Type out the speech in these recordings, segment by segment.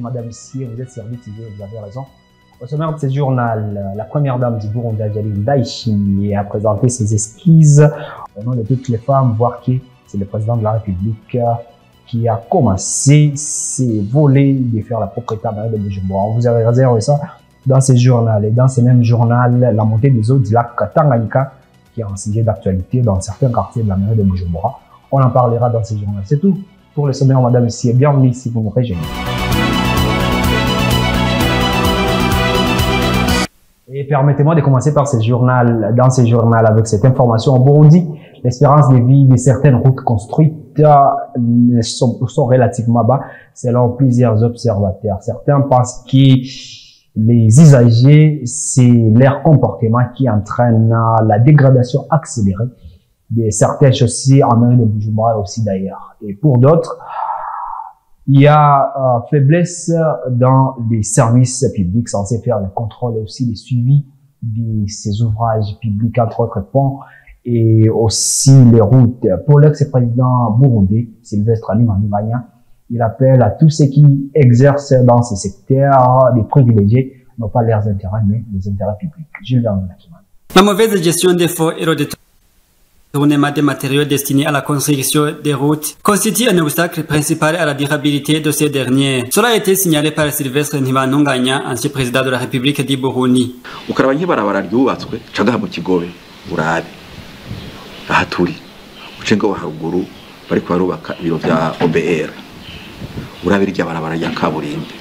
madame, ici, vous êtes servi, vous avez raison. Au sommaire de ce journal, la première dame du Burundi, Adjaline Ndayishimiye, a présenté ses esquisses au nom de toutes les femmes, voire que c'est le président de la République qui a commencé ces volets de faire la propriété à de Bujumbura. On vous avait réservé ça dans ce journal. Et dans ce même journal, la montée des eaux du lac Tanganyika, qui est un sujet d'actualité dans certains quartiers de la mairie de Bujumbura. On en parlera dans ce journal. C'est tout pour le sommaire, madame, ici. Et bienvenue si vous nous rejoignez. Et permettez-moi de commencer par ce journal, dans ce journal, avec cette information. Au Burundi, l'espérance de vie de certaines routes construites sont relativement bas, selon plusieurs observateurs. Certains pensent que les usagers, c'est leur comportement qui entraîne la dégradation accélérée de certains chaussées en mairie de Bujumbura aussi d'ailleurs. Et pour d'autres, il y a faiblesse dans les services publics censés faire le contrôle et aussi le suivi de ces ouvrages publics, entre autres ponts et aussi les routes. Pour l'ex-président burundais, Sylvestre Limamibanya, il appelle à tous ceux qui exercent dans ces secteurs des privilégiés, non pas leurs intérêts, mais les intérêts publics. Gilles Vernon-Nakiman. La mauvaise gestion des fonds et le détournement des matériaux destinés à la construction des routes constitue un obstacle principal à la durabilité de ces derniers. Cela a été signalé par Sylvestre Ntibantunganya, ancien président de la République du Burundi. Ukaraba nk'ibarabara ryubatswe canga mu Kigobe urabe aha turi ucengo haruguru bari kwarubaka ibiro vya OBR urabe irya barabara ya kaburimbi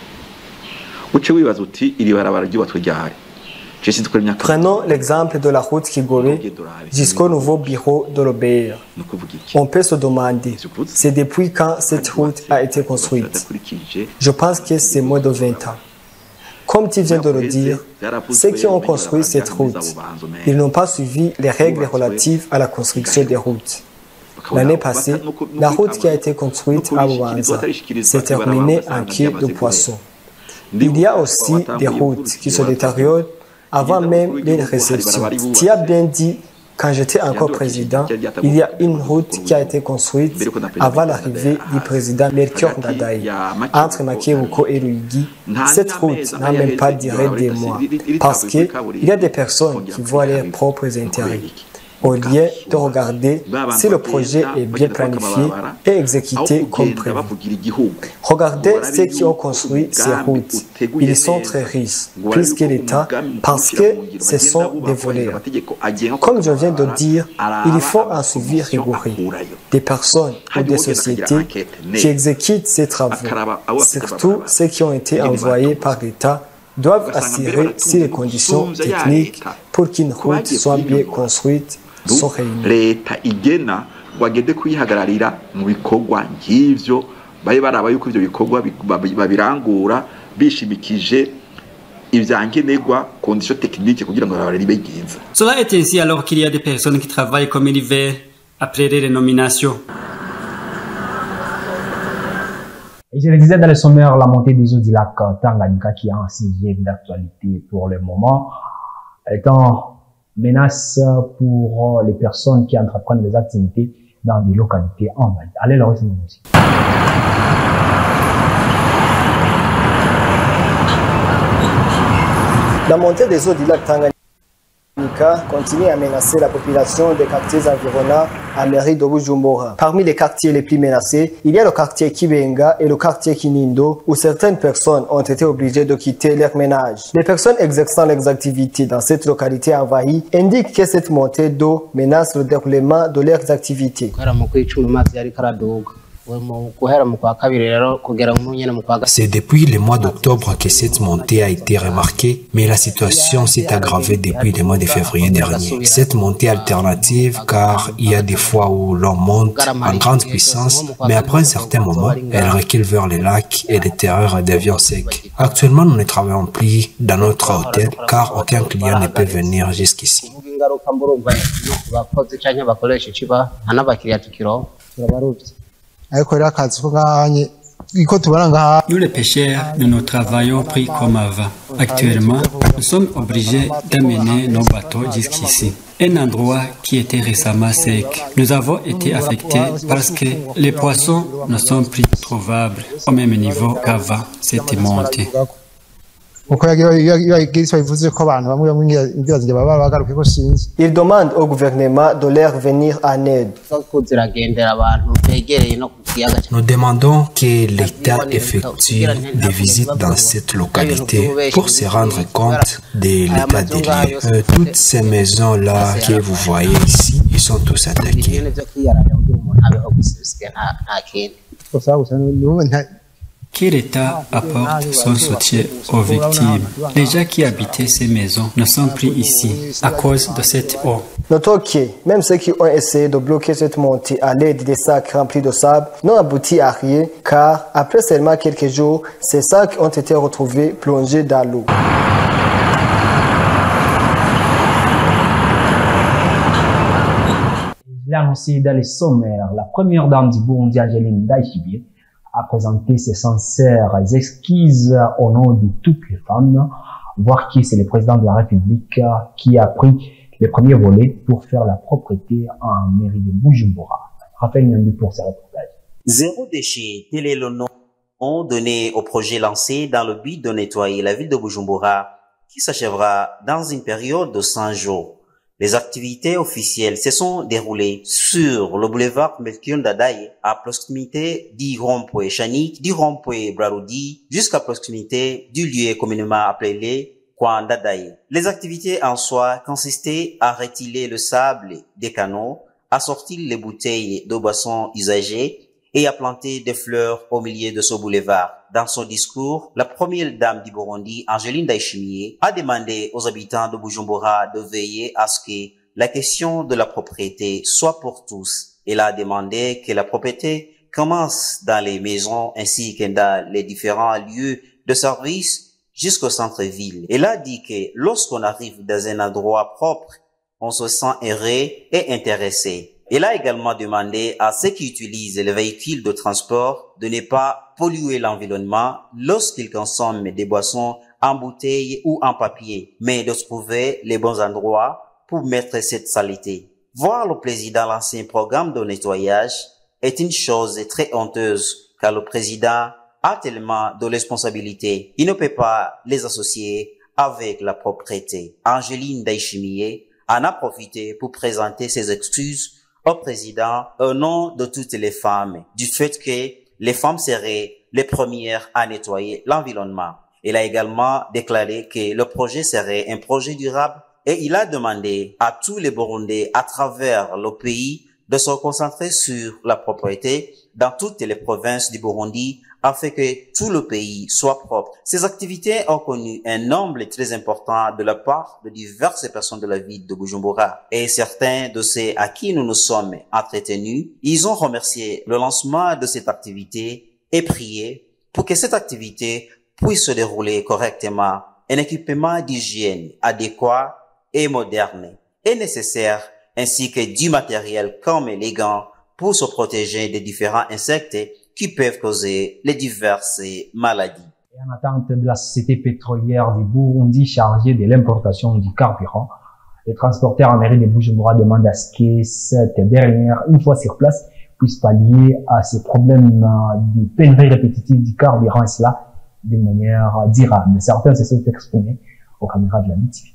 uce wibaza uti iri barabara ryubatswe ryahari. Prenons l'exemple de la route Kigobe jusqu'au nouveau bureau de l'OBR. On peut se demander, c'est depuis quand cette route a été construite? Je pense que c'est moins de 20 ans. Comme tu viens de le dire, ceux qui ont construit cette route, ils n'ont pas suivi les règles relatives à la construction des routes. L'année passée, la route qui a été construite à Bubanza s'est terminée en quai de poissons. Il y a aussi des routes qui se détériorent avant même les réceptions. Tu as bien dit, quand j'étais encore président, il y a une route qui a été construite avant l'arrivée du président Melchior Ndadaye entre Makebuko et Ruyigi. Cette route n'a même pas duré des mois parce qu'il y a des personnes qui voient leurs propres intérêts au lieu de regarder si le projet est bien planifié et exécuté comme prévu. Regardez ceux qui ont construit ces routes. Ils sont très riches, plus que l'État, parce que ce sont des voleurs. Comme je viens de dire, il faut un suivi rigoureux des personnes ou des sociétés qui exécutent ces travaux, surtout ceux qui ont été envoyés par l'État doivent assurer si les conditions techniques pour qu'une route soit bien construite sont réunies. Leta igena wagende kuyihagararira mu bikorwa nk'ivyo baye baraba yuko ivyo bikorwa babirangura bishimikije ivyankenerwa conditions techniques kugira ngo barabare bigenza. Cela est ainsi alors qu'il y a des personnes qui travaillent comme l'hiver après les nominations. Et je le disais dans le sommaire, la montée des eaux du lac Tanganyika qui est un sujet d'actualité pour le moment, étant menace pour les personnes qui entreprennent des activités dans des localités en Mali. Allez le retrouver aussi. La montée des eaux du lac Tanganyika continue à menacer la population des quartiers environnants à mairie de Bujumbura. Parmi les quartiers les plus menacés, il y a le quartier Kibenga et le quartier Kinindo, où certaines personnes ont été obligées de quitter leur ménage. Les personnes exerçant leurs activités dans cette localité envahie indiquent que cette montée d'eau menace le déroulement de leurs activités. C'est depuis le mois d'octobre que cette montée a été remarquée, mais la situation s'est aggravée depuis le mois de février dernier. Cette montée alternative, car il y a des fois où l'on monte en grande puissance, mais après un certain moment, elle recule vers les lacs et les terreurs deviennent secs. Actuellement, nous ne travaillons plus dans notre hôtel, car aucun client ne peut venir jusqu'ici. Nous les pêcheurs, nous travaillons pris comme avant. Actuellement, nous sommes obligés d'amener nos bateaux jusqu'ici. Un endroit qui était récemment sec. Nous avons été affectés parce que les poissons ne sont plus trouvables au même niveau qu'avant cette montée. Il demande au gouvernement de leur venir en aide. Nous demandons que l'État effectue des visites dans cette localité pour se rendre compte de l'état des lieux. Toutes ces maisons-là que vous voyez ici, ils sont tous attaqués. Que l'État apporte son soutien aux victimes. Les gens qui habitaient ces maisons ne sont plus ici à cause de cette eau. Notons que même ceux qui ont essayé de bloquer cette montée à l'aide des sacs remplis de sable n'ont abouti à rien, car après seulement quelques jours, ces sacs ont été retrouvés plongés dans l'eau. Il a annoncé dans les sommaires, la première dame du Burundi, Angeline Ndayishimiye, a présenté ses sincères excuses au nom de toutes les femmes, voire que c'est le président de la République qui a pris le premier volet pour faire la propreté en mairie de Bujumbura. Raphaël Nyandu pour ce reportage. Zéro déchet, tel est le nom donné au projet lancé dans le but de nettoyer la ville de Bujumbura, qui s'achèvera dans une période de 100 jours. Les activités officielles se sont déroulées sur le boulevard Melchior Ndadaye, à proximité du rond-point Chanik, du rond-point Braroudi, jusqu'à proximité du lieu communément appelé Kwan Ndadaye. Les activités en soi consistaient à retirer le sable des canaux, à sortir les bouteilles de boissons usagées et à planter des fleurs au milieu de ce boulevard. Dans son discours, la première dame du Burundi, Angeline Ndayishimiye, a demandé aux habitants de Bujumbura de veiller à ce que la question de la propriété soit pour tous. Elle a demandé que la propriété commence dans les maisons ainsi que dans les différents lieux de service jusqu'au centre-ville. Elle a dit que lorsqu'on arrive dans un endroit propre, on se sent heureux et intéressé. Elle a également demandé à ceux qui utilisent les véhicules de transport de ne pas polluer l'environnement lorsqu'ils consomment des boissons en bouteille ou en papier, mais de trouver les bons endroits pour mettre cette saleté. Voir le président lancer un programme de nettoyage est une chose très honteuse, car le président a tellement de responsabilités. Il ne peut pas les associer avec la propreté. Angeline Ndayishimiye en a profité pour présenter ses excuses au président au nom de toutes les femmes, du fait que les femmes seraient les premières à nettoyer l'environnement. Il a également déclaré que le projet serait un projet durable et il a demandé à tous les Burundais à travers le pays de se concentrer sur la propreté dans toutes les provinces du Burundi afin que tout le pays soit propre. Ces activités ont connu un nombre très important de la part de diverses personnes de la ville de Bujumbura. Et certains de ceux à qui nous nous sommes entretenus, ils ont remercié le lancement de cette activité et prié pour que cette activité puisse se dérouler correctement. Un équipement d'hygiène adéquat et moderne est nécessaire, ainsi que du matériel comme les gants pour se protéger des différents insectes qui peuvent causer les diverses maladies. Et en attente de la société pétrolière du Burundi chargée de l'importation du carburant, les transporteurs en mairie de Bujumbura demandent à ce que cette dernière, une fois sur place, puisse pallier à ces problèmes de pénurie répétitive du carburant, et cela de manière durable. Certains se sont exprimés aux caméras de la MITV.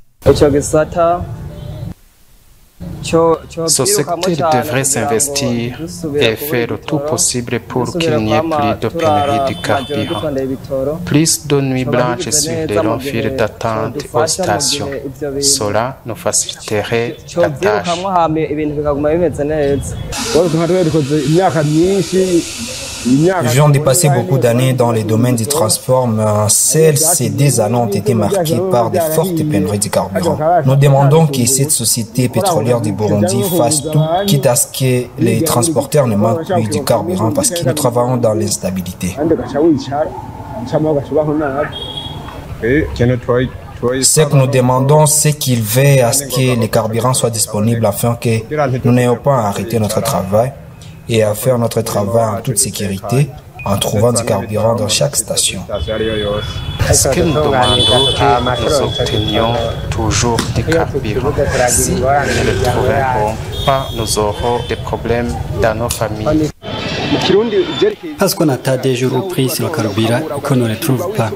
Ce secteur devrait s'investir et faire le tout possible pour qu'il n'y ait plus de pénurie de carburant. Plus de nuits blanches sur les longs files d'attente aux stations. Cela nous faciliterait la tâche. Nous avons dépassé beaucoup d'années dans les domaines du transport, mais ces 2 années ont été marquées par de fortes pénuries de carburant. Nous demandons que cette société pétrolière du Burundi fasse tout, quitte à ce que les transporteurs ne manquent plus de carburant parce que nous travaillons dans l'instabilité. Ce que nous demandons, c'est qu'il veille à ce que les carburants soient disponibles afin que nous n'ayons pas à arrêter notre travail et à faire notre travail en toute sécurité en trouvant du carburant dans chaque station. Est-ce que nous demandons que nous obtenions toujours du carburant? Si nous ne le trouverons pas, nous aurons des problèmes dans nos familles. Parce qu'on attend des jours au prix sur le carburant et qu'on ne le trouve pas.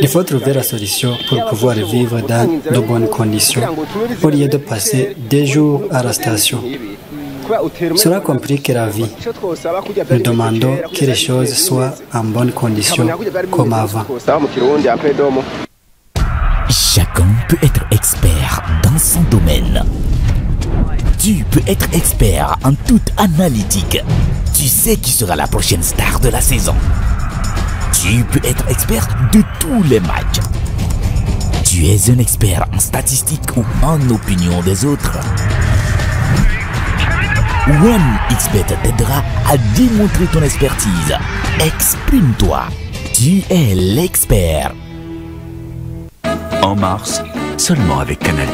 Il faut trouver la solution pour pouvoir vivre dans de bonnes conditions, au lieu de passer des jours à la station. Cela complique la vie. Nous demandons que les choses soient en bonnes conditions comme avant. Chacun peut être expert dans son domaine. Tu peux être expert en toute analytique. Tu sais qui sera la prochaine star de la saison. Tu peux être expert de tous les matchs. Tu es un expert en statistiques ou en opinion des autres. OneXBet t'aidera à démontrer ton expertise. Exprime-toi. Tu es l'expert. En mars, seulement avec Canal+.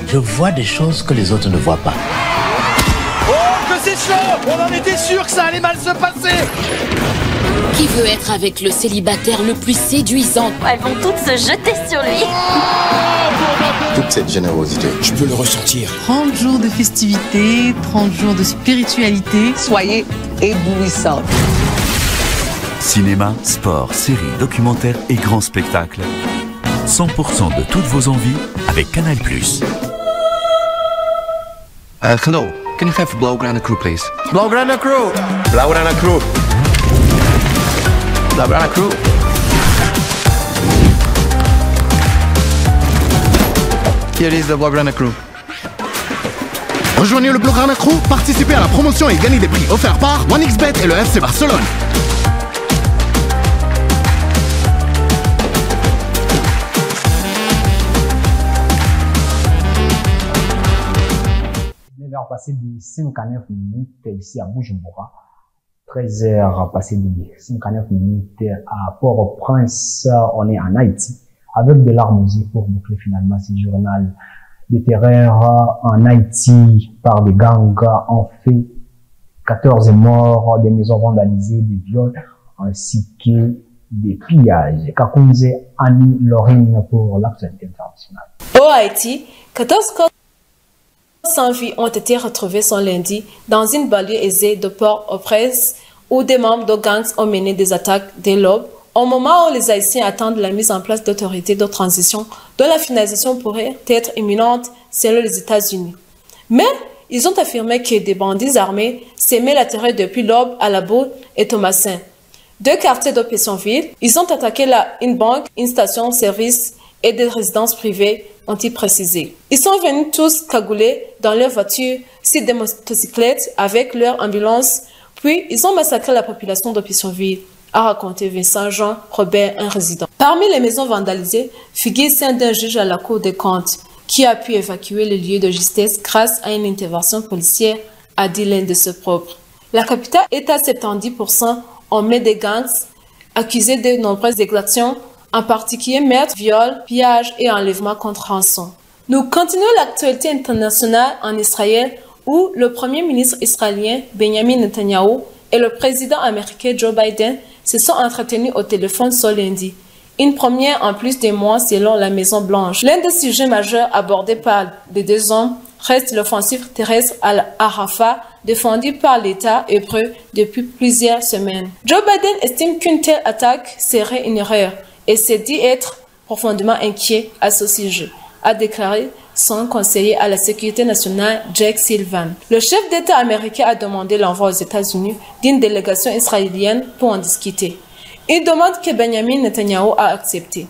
Je vois des choses que les autres ne voient pas. Oh, que c'est chaud! On en était sûr que ça allait mal se passer! Qui veut être avec le célibataire le plus séduisant? Elles vont toutes se jeter sur lui. Toute cette générosité, je peux le ressentir. 30 jours de festivités, 30 jours de spiritualité. Soyez éblouissants. Cinéma, sport, séries, documentaires et grands spectacles. 100% de toutes vos envies avec Canal+. Hello, can you have Blaugrana Crew, please? Blaugrana Crew! Blaugrana Crew! Blaugrana Crew! Here is the Blaugrana Crew. Rejoignez le Blaugrana Crew, participez à la promotion et gagnez des prix offerts par OneXBet et le FC Barcelone. Passé de 59 minutes ici à Bujumbura, 13h passé de 59 minutes à Port-au-Prince, on est en Haïti, avec de larmes aux yeux pour boucler finalement ce journal de terreur en Haïti par des gangs ont fait 14 morts, des maisons vandalisées, des viols, ainsi que des pillages. Kakunze Annie Lorine pour l'actualité internationale. Au Haïti, 14 corps sans vie ont été retrouvés ce lundi dans une banlieue aisée de Port-au-Prince où des membres de gangs ont mené des attaques dès l'aube, au moment où les Haïtiens attendent la mise en place d'autorités de transition dont la finalisation pourrait être imminente selon les États-Unis. Mais ils ont affirmé que des bandits armés s'aimaient la terreur depuis l'aube à La Boule et Thomasin. Deux quartiers de Pétionville, ils ont attaqué une banque, une station-service et des résidences privées, ont-ils précisé. Ils sont venus tous cagoulés dans leur voiture sur des motocyclettes avec leur ambulance, puis ils ont massacré la population de Pétionville, a raconté Vincent Jean Robert, un résident. Parmi les maisons vandalisées, figure celle d'un juge à la Cour des comptes qui a pu évacuer le lieu de justesse grâce à une intervention policière, a dit l'un de ses propres. La capitale est à 70% en main des gangs, accusés de nombreuses exactions, en particulier meurtres, viols, pillages et enlèvements contre rançon. Nous continuons l'actualité internationale en Israël où le premier ministre israélien Benjamin Netanyahu et le président américain Joe Biden se sont entretenus au téléphone ce lundi. Une première en plus de mois selon la Maison-Blanche. L'un des sujets majeurs abordés par les deux hommes reste l'offensive terrestre à Rafah défendue par l'État hébreu depuis plusieurs semaines. Joe Biden estime qu'une telle attaque serait une erreur et s'est dit être profondément inquiet à ce sujet, a déclaré son conseiller à la sécurité nationale, Jake Sullivan. Le chef d'État américain a demandé l'envoi aux États-Unis d'une délégation israélienne pour en discuter. Il demande que Benjamin Netanyahu a accepté.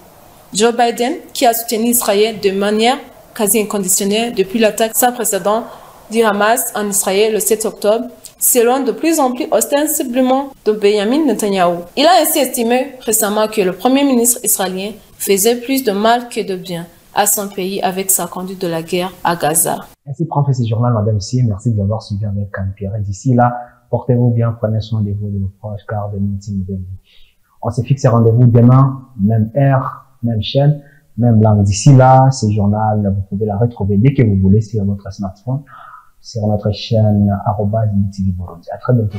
Joe Biden, qui a soutenu Israël de manière quasi inconditionnelle depuis l'attaque sans précédent du Hamas en Israël le 7 octobre, s'éloigne de plus en plus ostensiblement de Benjamin Netanyahu. Il a ainsi estimé récemment que le premier ministre israélien faisait plus de mal que de bien à son pays avec sa conduite de la guerre à Gaza. Ainsi prend fait ce journal, madame ici. Merci de l'avoir suivi avec Anne-Pierre. D'ici là, portez-vous bien, prenez soin de vous et de vos proches, car demain c'est une nouvelle vie. On s'est fixé rendez-vous demain, même heure, même chaîne, même langue. D'ici là, ce journal, vous pouvez la retrouver dès que vous voulez sur votre smartphone, sur notre chaîne @BTV Burundi. À très bientôt.